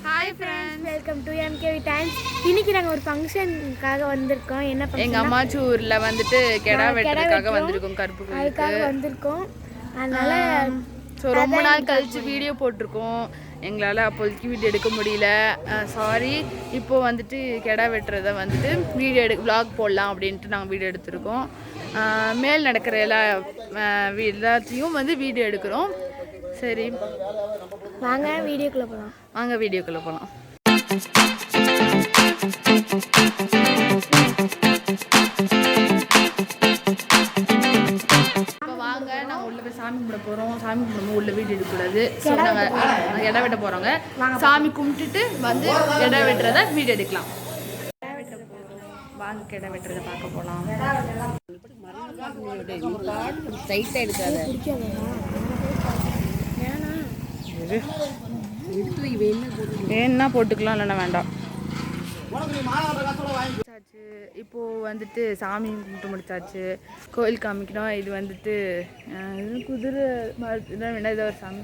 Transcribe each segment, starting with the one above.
Hi friends, welcome to MKV times. இன்னைக்கு நாங்கள் ஒரு ஃபங்க்ஷனுக்காக வந்திருக்கோம். என்ன ஃபங்க்ஷன்? எங்கள் அம்மாச்சி ஊரில் வந்துட்டு கெடா வெட்டுறதுக்காக வந்திருக்கோம். கருப்பு அதுக்காக வந்திருக்கோம். அதனால ஸோ ரொம்ப நாள் கழிச்சு வீடியோ போட்டிருக்கோம். எங்களால் அப்போதைக்கு வீடியோ எடுக்க முடியல, சாரி. இப்போது வந்துட்டு கெடா வெட்டுறதை வந்துட்டு வீடியோ விலாக் போடலாம் அப்படின்ட்டு நாங்கள் வீடியோ எடுத்திருக்கோம். மேல் நடக்கிற எல்லாத்தையும் வந்து வீடியோ எடுக்கிறோம். சரி, வாங்க வீடியோக்குள்ளே போகலாம். இப்போ வாங்க, நாங்கள் உள்ளே போய் சாமி கும்பிட போகிறோம். சாமி கும்பிடும்போது உள்ள வீடியோ எடுக்கக்கூடாது. ஸோ நாங்கள் இடம் வெட்ட போகிறோங்க. சாமி கும்பிட்டுட்டு வந்து இடம் வெட்டுறதை வீடியோ எடுக்கலாம். வாங்க கிட வெட்டுறதை பார்க்க போகலாம். வேணா போட்டுக்கலாம், இல்லைன்னா வேண்டாம். இப்போது வந்துட்டு சாமி கும்பிட்டு முடிச்சாச்சு. கோயில் காமிக்கணும். இது வந்துட்டு குதிரை இதான் இதை ஒரு சாமி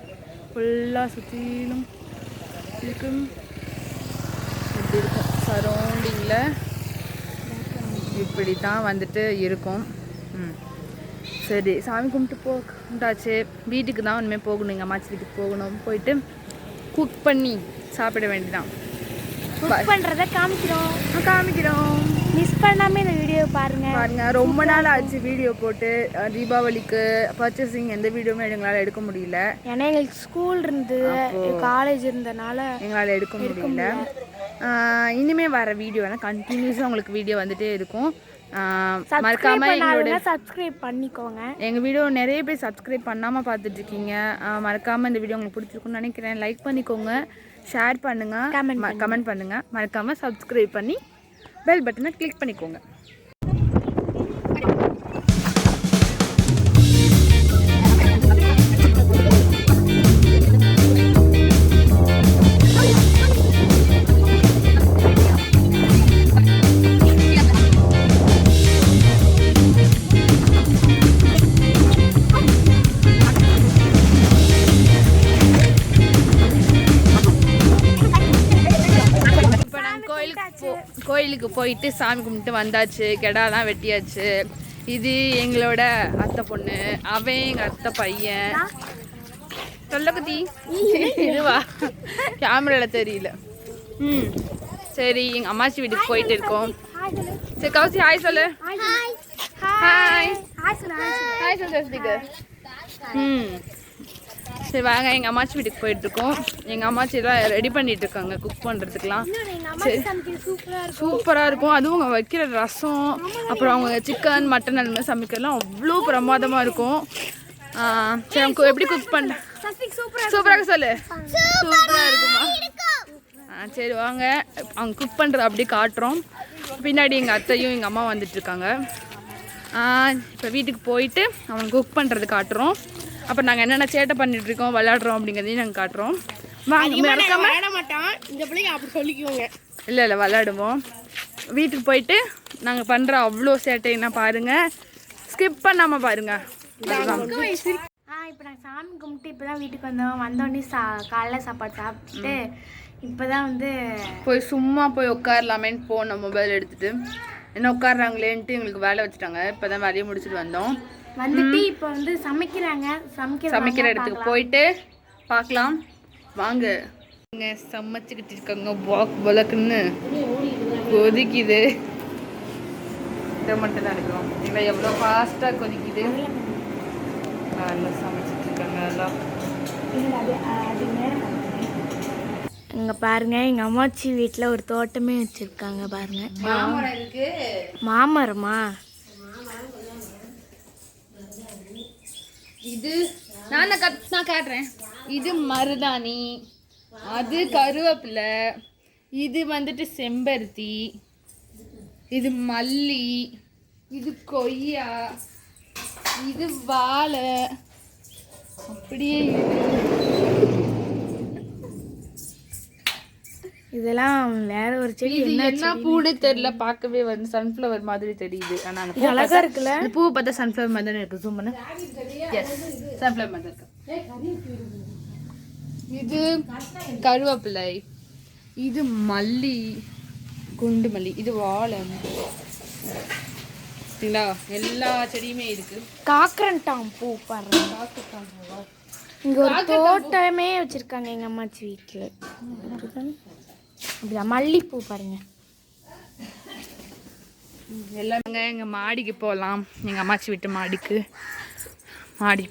ஃபுல்லாக சுற்றிலும் இருக்கும். இப்படி இருக்கும் சரௌண்டிங்கில், இப்படி தான் வந்துட்டு இருக்கும். சரி, சாமி கும்பிட்டாச்சு. வீட்டுக்கு தான் இனிமேல் போகணும். எங்கள் அம்மாச்சி வீட்டுக்கு போகணும். போயிட்டு குக் பண்ணி சாப்பிட வேண்டியதான். குக் பண்ணுறதை காமிக்கிறோம். மிஸ் பண்ணாமல் இந்த வீடியோ பாருங்க. ரொம்ப நாள் ஆச்சு வீடியோ போட்டு. தீபாவளிக்கு பர்ச்சேசிங் எந்த வீடியோவுமே எங்களால் எடுக்க முடியல. ஏன்னா எங்களுக்கு ஸ்கூல் இருந்து காலேஜ் இருந்தனால எங்களால் எடுக்க முடியல. இனிமேல் வர வீடியோ வேணால் கண்டினியூஸாக உங்களுக்கு வீடியோ வந்துகிட்டே இருக்கும். மறக்காம எங்களோட சப்ஸ்கிரைப் பண்ணிக்கோங்க. எங்கள் வீடியோ நிறைய பேர் சப்ஸ்கிரைப் பண்ணாமல் பார்த்துட்ருக்கீங்க. மறக்காமல் இந்த வீடியோ உங்களுக்கு பிடிச்சிருக்குன்னு நினைக்கிறேன். லைக் பண்ணிக்கோங்க, ஷேர் பண்ணுங்கள், கமெண்ட் பண்ணுங்கள். மறக்காமல் சப்ஸ்கிரைப் பண்ணி பெல் பட்டனை கிளிக் பண்ணிக்கோங்க. கோயிலுக்கு போயிட்டு சாமி கும்பிட்டு வந்தாச்சு. கெடாலாம் வெட்டியாச்சு. இது எங்களோட அத்தை பொண்ணு, அவன் எங்கள் அத்தை பையன். சொல்லக்குத்தி இதுவா கேமராவில் தெரியல. சரி, எங்கள் அம்மாச்சி வீட்டுக்கு போயிட்டு இருக்கோம். சரி கௌசி, ஹாய் சொல்லு. ஹாய் சொல்லு. சரி வாங்க, எங்கள் அம்மாச்சி வீட்டுக்கு போயிட்டுருக்கோம். எங்கள் அம்மாச்சி எல்லாம் ரெடி பண்ணிட்டு இருக்காங்க குக் பண்ணுறதுக்கெலாம். சரி, சூப்பராக இருக்கும். அதுவும் அவங்க வைக்கிற ரசம், அப்புறம் அவங்க சிக்கன் மட்டன் அந்த மாதிரி சமைக்கிறதுலாம் அவ்வளோ பிரமாதமாக இருக்கும். சரி, அவங்க எப்படி குக் பண்ண சூப்பராக சொல்லு. சூப்பராக இருக்குமா? சரி வாங்க, அவங்க குக் பண்ணுறது அப்படி காட்டுறோம். பின்னாடி எங்கள் அத்தையும் எங்கள் அம்மா வந்துட்டுருக்காங்க. இப்போ வீட்டுக்கு போயிட்டு அவங்க குக் பண்ணுறது காட்டுறோம். அப்புறம் நாங்கள் என்னென்ன சேட்டை பண்ணிட்டுருக்கோம், விளையாடுறோம் அப்படிங்கிறதையும் நாங்கள் காட்டுறோம். வாங்க, மறக்காம இல்லை விளையாடுவோம். வீட்டுக்கு போயிட்டு நாங்கள் பண்ணுற அவ்வளோ சேட்டைன்னா பாருங்கள், ஸ்கிப் பண்ணாமல் பாருங்கள். இப்போ நாங்கள் சாமி கும்பிட்டு இப்போ தான் வீட்டுக்கு வந்தோடனே காலைல சாப்பாடு சாப்பிட்டு இப்போ தான் வந்து சும்மா போய் உட்காரலாமேன்னு போனோம். மொபைல் எடுத்துகிட்டு என்ன உட்காடுறாங்களேன்ட்டு எங்களுக்கு வேலை வச்சுட்டாங்க. இப்போ தான் வேலையை முடிச்சுட்டு வந்தோம். வந்துட்டு இப்போ வந்து சமைக்கிற இடத்துக்கு போயிட்டு பார்க்கலாம் வாங்க. சமைச்சுக்கிட்டு இருக்காங்க. பலக்குன்னு கொதிக்குது. இதை மட்டும் தான் எடுக்கிறோம். இல்லை எவ்வளோ ஃபாஸ்ட்டாக கொதிக்குது. நல்லா சமைச்சிட்டு இருக்காங்க எல்லாம். இங்கே பாருங்க, எங்கள் அம்மாச்சி வீட்டில் ஒரு தோட்டமே வச்சுருக்காங்க பாருங்க. மாமரம் இருக்கு. மாமரமா? இது நான் காட்டுறேன். இது மருதாணி, அது கருவேப்பிலை, இது வந்துட்டு செம்பருத்தி, இது மல்லி, இது கொய்யா, இது வாழை. அப்படியே இதெல்லாம் வேற ஒரு செடி. என்ன பூன்னு தெரியல, பார்க்கவே வந்து சன்ஃப்ளவர் மாதிரி தெரியுது. ஆனால் அழகா இருக்குல்ல. பூ பார்த்தா சன்ஃப்ளவர் மாதிரி தான் இருக்கு. ஜூம் பண்ணு. எஸ், சன்ஃப்ளவர் மாதிரி இருக்கு. இது கருவேப்பிலை, இது மல்லி, குண்டு மல்லி, இது வாழை. சரிங்களா, எல்லா செடியுமே இருக்கு. காக்கரட்டான் பூ பாருங்க. காக்கரட்டான் பூவா? இங்க ஒரு தோட்டமே வச்சிருக்காங்க எங்க அம்மாச்சி வீட்டுல. அப்படியா, மல்லிப்பூ பாருங்க. எல்லாமே எங்க மாடிக்கு போகலாம். எங்க அம்மாச்சி வீட்டு மாடிக்கு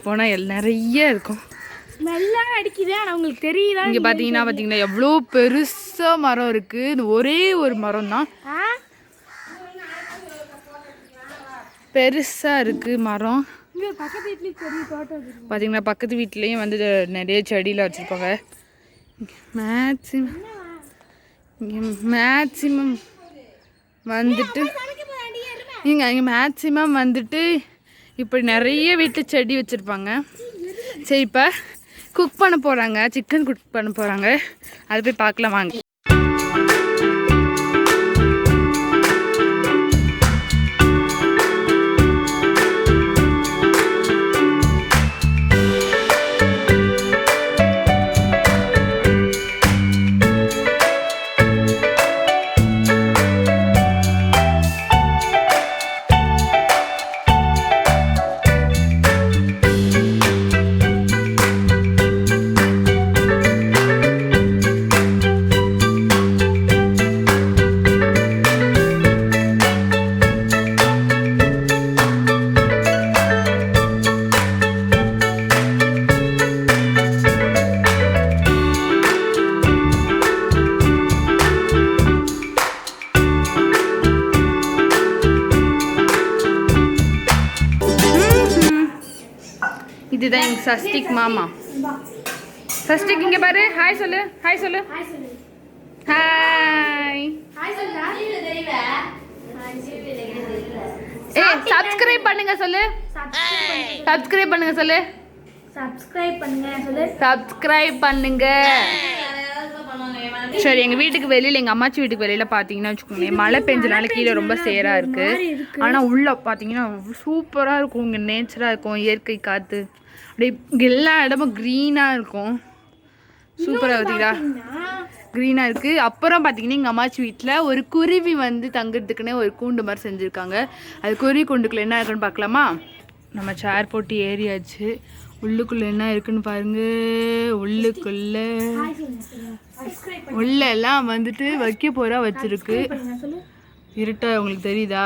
போனால் நிறைய இருக்கும். ஸ்மெல்லாம் அடிக்குது, ஆனால் உங்களுக்கு தெரியல. இங்கே பார்த்தீங்கன்னா எவ்வளோ பெருசாக மரம் இருக்குது. இது ஒரே ஒரு மரம் தான், பெருசாக இருக்குது மரம். பக்கத்து வீட்லேயும் பெரிய தோட்டம் பார்த்தீங்கன்னா பக்கத்து வீட்லேயும் வந்து நிறைய செடியில் வச்சுருப்பாங்க. மேக்ஸிமம் வந்துட்டு இங்கே மேக்ஸிமம் வந்துட்டு இப்படி நிறைய வீட்டில் செடி வச்சுருப்பாங்க. சரி, இப்போ குக் பண்ண போகிறாங்க, சிக்கன் குக் பண்ண போகிறாங்க. அது போய் பார்க்கலாம் வாங்க. இதுதான் எங்கள் சஸ்டிக் மாமா. சஸ்டிக் இங்கே பாரு, ஹாய் சொல்லு. ஹாய் சொல்லு. ஹாய். சப்ஸ்கிரைப் பண்ணுங்க சொல்லு. சப்ஸ்கிரைப் பண்ணுங்க சொல்லு. சப்ஸ்கிரைப் பண்ணுங்க. சரி, எங்கள் வீட்டுக்கு வெளியில், எங்கள் அம்மாச்சி வீட்டுக்கு வெளியில் பார்த்தீங்கன்னா வச்சுக்கோங்களேன், மழை பெஞ்சனால கீழே ரொம்ப சேராக இருக்குது. ஆனால் உள்ளே பார்த்தீங்கன்னா சூப்பராக இருக்கும். இங்கே நேச்சராக இருக்கும், இயற்கை காற்று, அப்படியே எல்லா இடமும் க்ரீனாக இருக்கும். சூப்பராக பார்த்தீங்களா, க்ரீனாக இருக்குது. அப்புறம் பார்த்தீங்கன்னா எங்கள் அம்மாச்சி வீட்டில் ஒரு குருவி வந்து தங்குறதுக்குன்னே ஒரு கூண்டு மாதிரி செஞ்சுருக்காங்க. அது குருவி கூண்டுக்குள்ளே என்ன இருக்குன்னு பார்க்கலாமா? நம்ம சேர் போட்டு ஏறியாச்சு. உள்ளுக்குள்ளே என்ன இருக்குன்னு பாருங்க. உள்ளெல்லாம் வந்துட்டு வைக்க போகிறா வச்சிருக்கு. இருட்டா உங்களுக்கு தெரியுதா?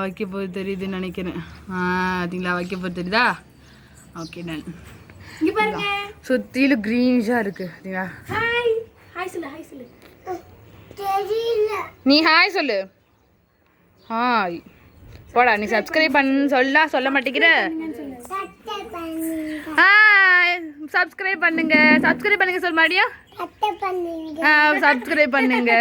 வைக்க போகிறது தெரியுதுன்னு நினைக்கிறேன். பார்த்தீங்களா, வைக்க போகிறது தெரியுதா? Okay, done. சுற்றிலும் க்ரீனிஷாக இருக்கு. நீ ஹாய் சொல்லு. ஹாய் போடா. நீ சப்ஸ்கிரைப் பண்ண சொல்ல மாட்டேங்கிற. ஹாய், சப்ஸ்கிரைப் பண்ணுங்க. சப்ஸ்கிரைப் பண்ணுங்க சொல் மாடியா. சப்ஸ்கிரைப் பண்ணுங்க.